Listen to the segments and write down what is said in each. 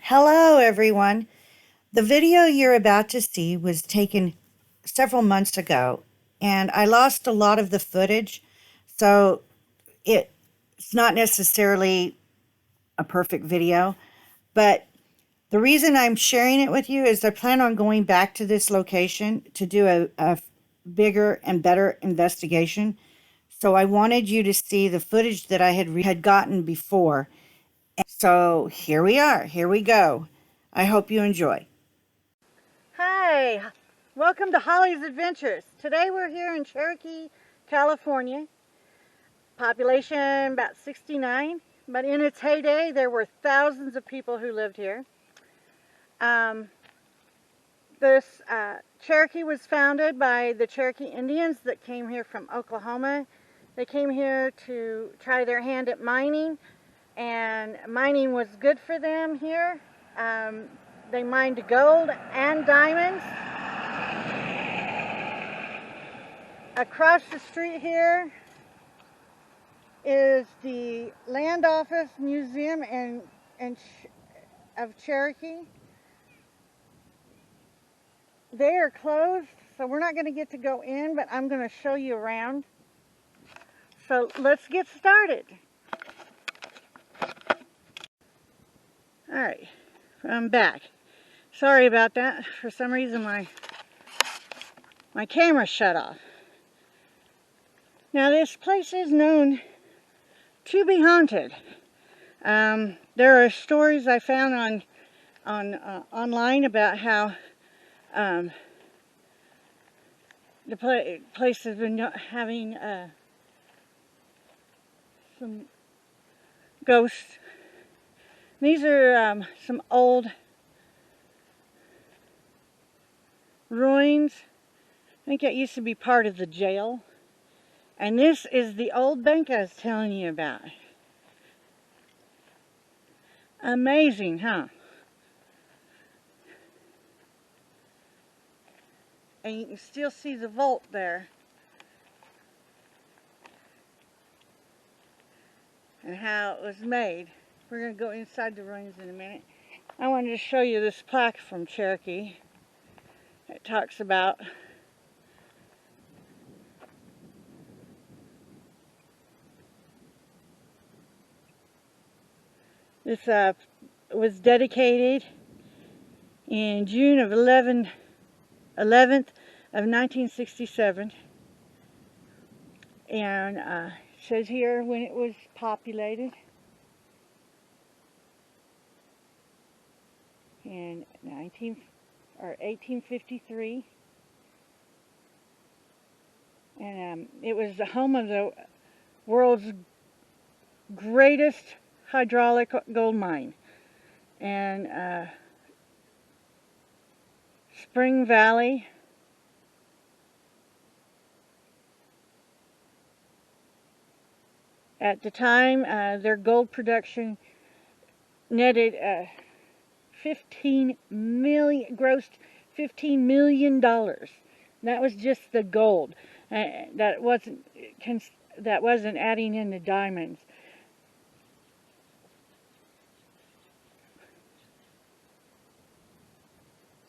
Hello, everyone. The video you're about to see was taken several months ago, and I lost a lot of the footage, so it's not necessarily a perfect video. But the reason I'm sharing it with you is I plan on going back to this location to do a bigger and better investigation. So I wanted you to see the footage that I had gotten before. So here we are. Here we go. I hope you enjoy. Hi, welcome to Holly's Adventures. Today we're here in Cherokee, California. Population about 69, but in its heyday there were thousands of people who lived here. This Cherokee was founded by the Cherokee Indians that came here from Oklahoma. They came here to try their hand at mining, and mining was good for them here. They mined gold and diamonds. Across the street here is the Land Office Museum of Cherokee. They are closed, so we're not going to get to go in, but I'm going to show you around. So let's get started. All right, I'm back. Sorry about that. For some reason my camera shut off. Now this place is known to be haunted. There are stories I found online about how the place has been having some ghosts. These are some old ruins. I think it used to be part of the jail. And this is the old bank I was telling you about. Amazing, huh? And you can still see the vault there. And how it was made. We're going to go inside the ruins in a minute. I wanted to show you this plaque from Cherokee. It talks about this was dedicated in June of 11th of 1967, and it says here when it was populated in 1853, and it was the home of the world's greatest hydraulic gold mine, and Spring Valley at the time their gold production netted grossed $15 million. That was just the gold. That wasn't adding in the diamonds.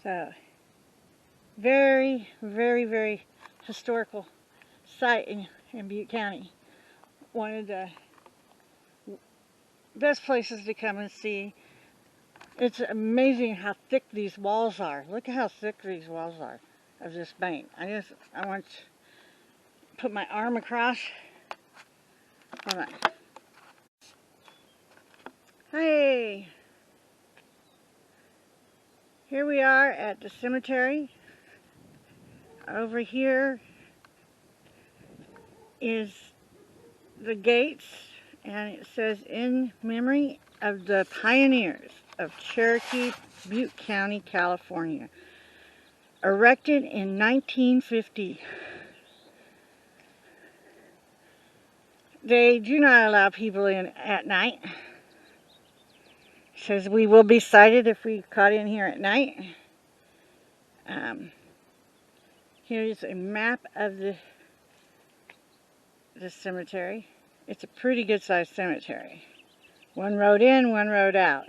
So, very, very, very historical site in Butte County. One of the best places to come and see. It's amazing how thick these walls are. Look at how thick these walls are of this bank. I want to put my arm across. Hold on. Hey! Here we are at the cemetery. Over here is the gates, and it says, "In memory of the pioneers of Cherokee, Butte County, California. Erected in 1950. They do not allow people in at night. It says we will be cited if we caught in here at night. Here's a map of the cemetery. It's a pretty good sized cemetery. One road in, one road out.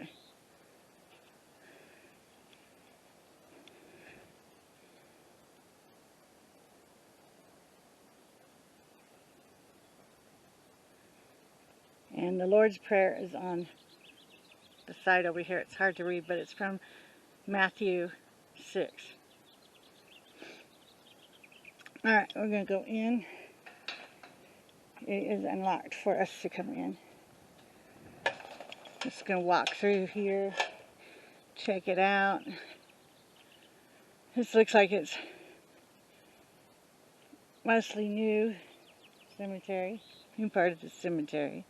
And the Lord's Prayer is on the side over here. It's hard to read, but it's from Matthew 6. Alright, we're going to go in. It is unlocked for us to come in. Just going to walk through here, check it out. This looks like it's mostly new cemetery, new part of the cemetery.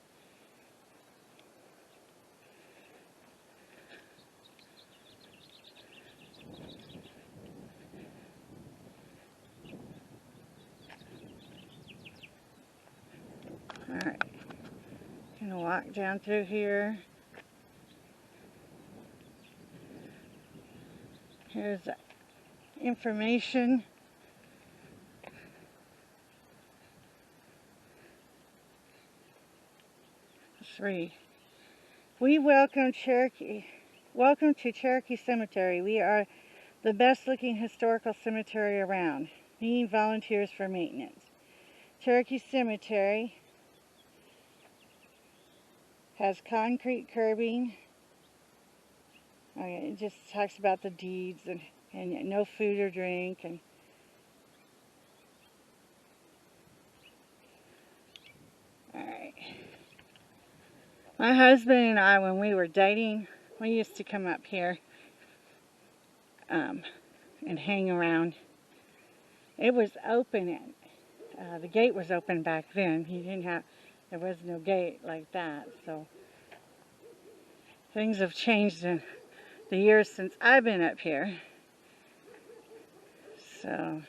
Alright, gonna walk down through here. Here's the information. Let's read. We welcome Cherokee. Welcome to Cherokee Cemetery. We are the best looking historical cemetery around. Needing volunteers for maintenance. Cherokee Cemetery has concrete curbing. Okay, it just talks about the deeds and no food or drink. And alright. My husband and I, when we were dating, we used to come up here and hang around. It was open. The gate was open back then. There was no gate like that. So things have changed in the years since I've been up here. So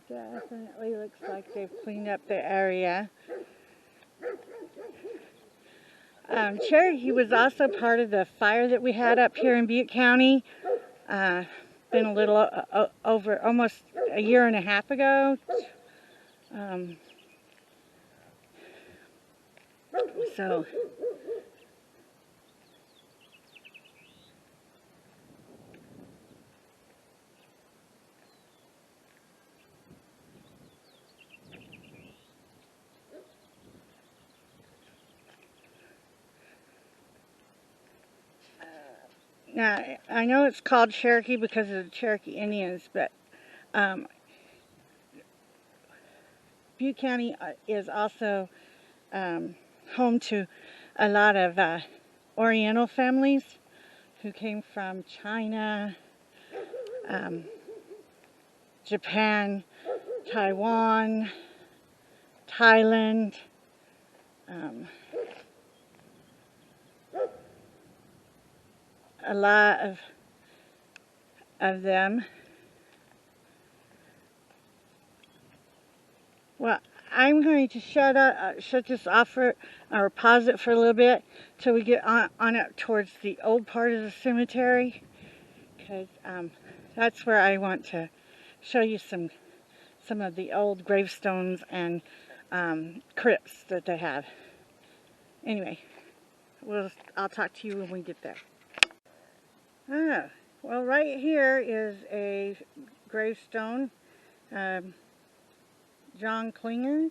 definitely looks like they've cleaned up the area. Cherokee was also part of the fire that we had up here in Butte County. Been a little over almost a year and a half ago. So now I know it's called Cherokee because of the Cherokee Indians, but Butte County is also home to a lot of Oriental families who came from China, Japan, Taiwan, Thailand, a lot of them. Well, I'm going to shut this off or pause it for a little bit till we get on up towards the old part of the cemetery, because that's where I want to show you some of the old gravestones and crypts that they have. Anyway, I'll talk to you when we get there. Well, right here is a gravestone. John Klinger,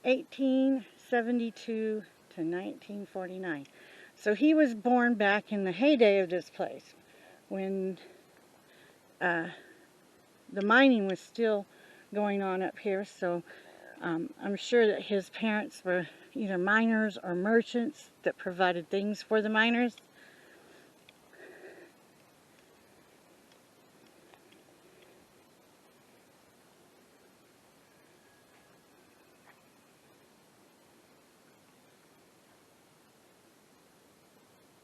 1872 to 1949. So he was born back in the heyday of this place, when the mining was still going on up here. So I'm sure that his parents were either miners or merchants that provided things for the miners.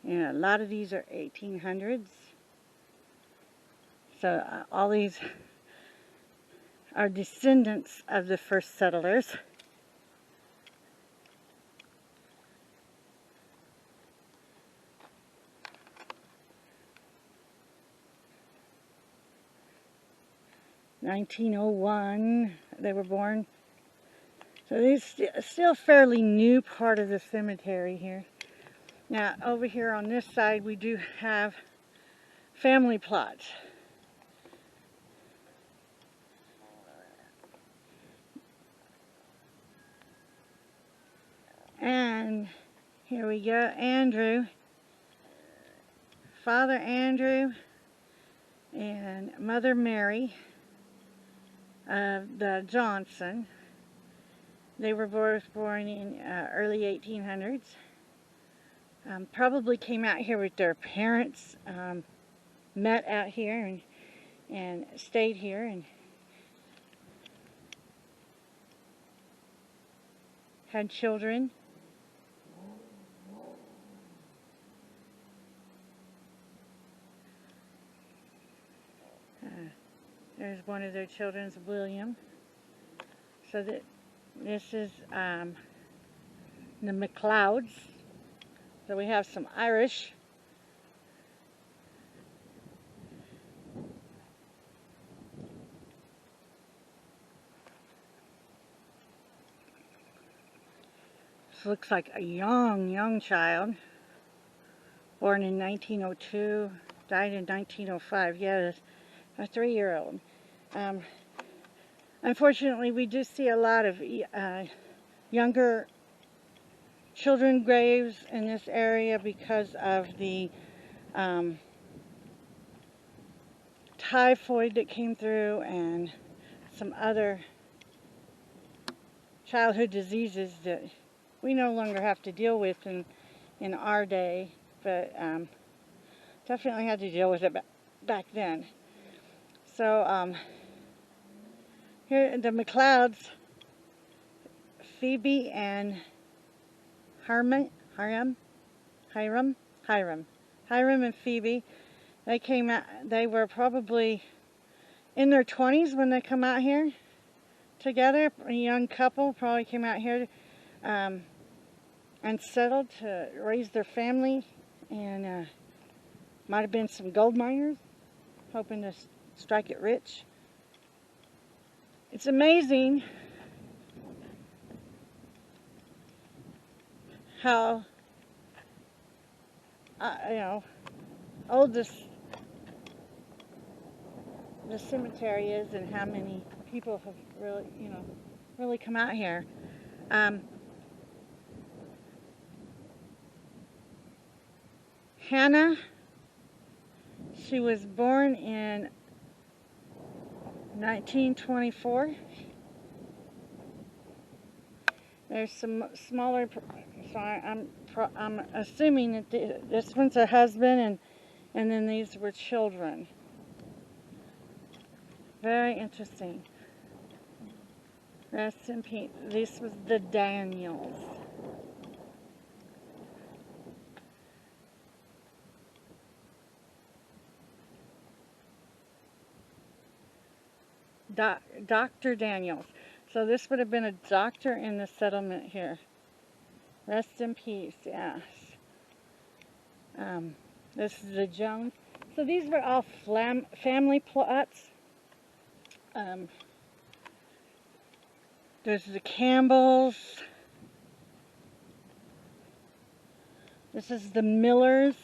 Yeah, a lot of these are 1800s. So all these are descendants of the first settlers. (1901) they were born. So this is still a fairly new part of the cemetery here. Now, over here on this side, we do have family plots. And here we go, Andrew, Father Andrew, and Mother Mary of the Johnson. They were both born in early 1800s. Probably came out here with their parents, met out here and stayed here, and had children. There's one of their children's, William. So this is the McLeods. So we have some Irish. This looks like a young child. Born in 1902, died in 1905. Yeah, a 3-year-old. Unfortunately, we do see a lot of younger children graves in this area because of the typhoid that came through and some other childhood diseases that we no longer have to deal with in our day, but definitely had to deal with it back then. So here the McLeods, Phoebe and Hiram and Phoebe. They came out. They were probably in their 20s when they come out here together. A young couple probably came out here and settled to raise their family, and might have been some gold miners hoping to strike it rich. It's amazing how old the cemetery is, and how many people have really come out here. Hannah, she was born in 1924. There's some smaller, so I'm assuming that this one's a husband, and then these were children. Very interesting. Rest in peace. This was the Daniels. Dr. Daniels. So this would have been a doctor in the settlement here. Rest in peace, yes. This is the Jones. So these were all family plots. There's the Campbells. This is the Millers.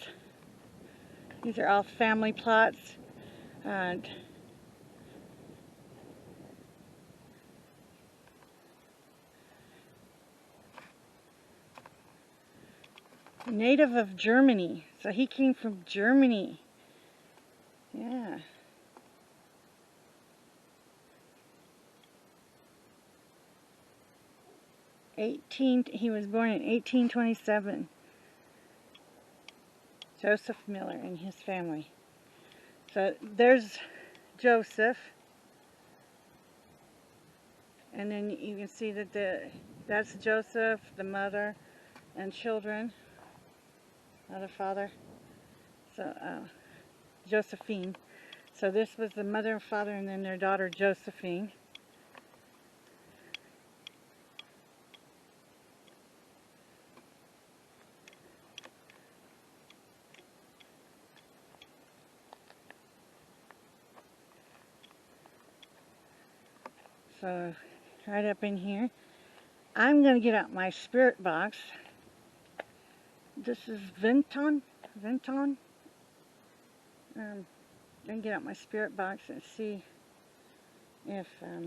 These are all family plots. And native of Germany. So he came from Germany. Yeah. He was born in 1827. Joseph Miller and his family. So there's Joseph. And then you can see that that's Joseph, the mother, and children. Not a father. So Josephine. So this was the mother and father, and then their daughter Josephine. So right up in here, I'm going to get out my spirit box. This is Venton. I'm going to get out my spirit box and see if, let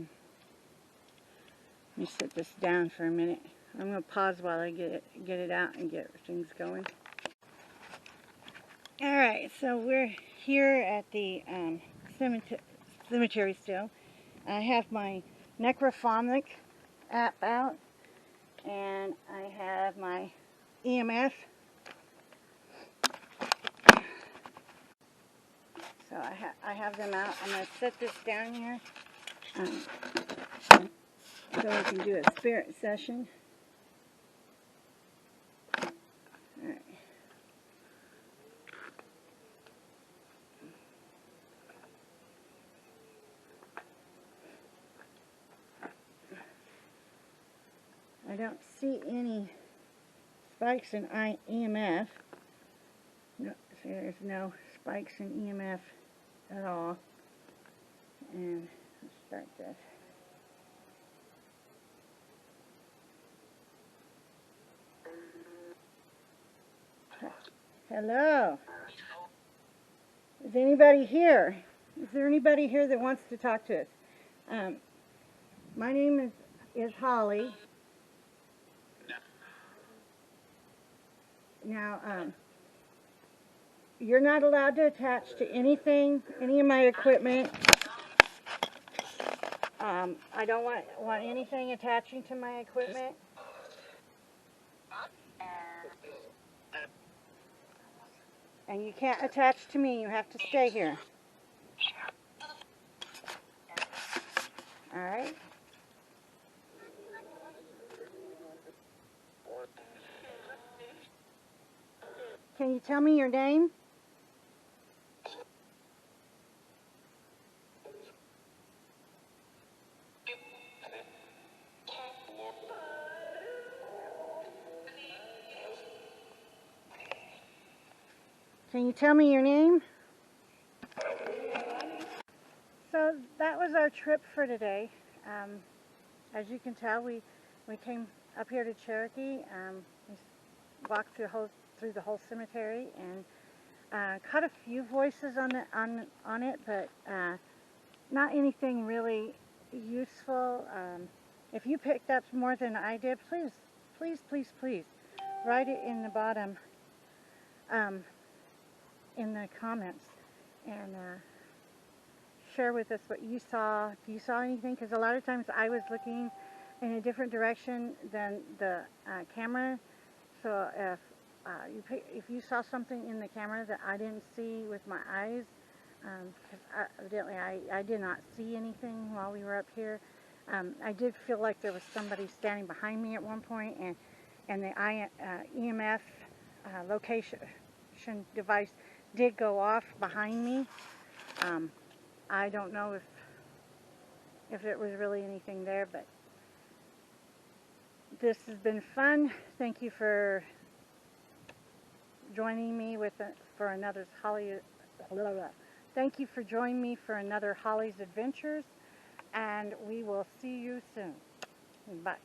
me set this down for a minute. I'm going to pause while I get it out and get things going. All right, so we're here at the cemetery still. I have my necrophonic app out, and I have my EMF. So I have them out. I'm going to set this down here so we can do a spirit session. All right. I don't see any spikes in EMF. No, see, there's no spikes in EMF at all. And let's start this. Hello. Is anybody here? Is there anybody here that wants to talk to us? My name is Holly. Now, you're not allowed to attach to anything, any of my equipment. I don't want anything attaching to my equipment. And you can't attach to me. You have to stay here. All right? Can you tell me your name? Can you tell me your name? So that was our trip for today. As you can tell, we came up here to Cherokee. We walked through the whole cemetery and caught a few voices on it, but not anything really useful. If you picked up more than I did, please write it in the bottom in the comments and share with us what you saw. If you saw anything, because a lot of times I was looking in a different direction than the camera. So if you saw something in the camera that I didn't see with my eyes, because evidently I did not see anything while we were up here. I did feel like there was somebody standing behind me at one point, and the EMF location device did go off behind me. I don't know if there was really anything there, but this has been fun. Thank you for joining me for another Holly. Thank you for joining me for another Holly's Adventures, and we will see you soon. Bye.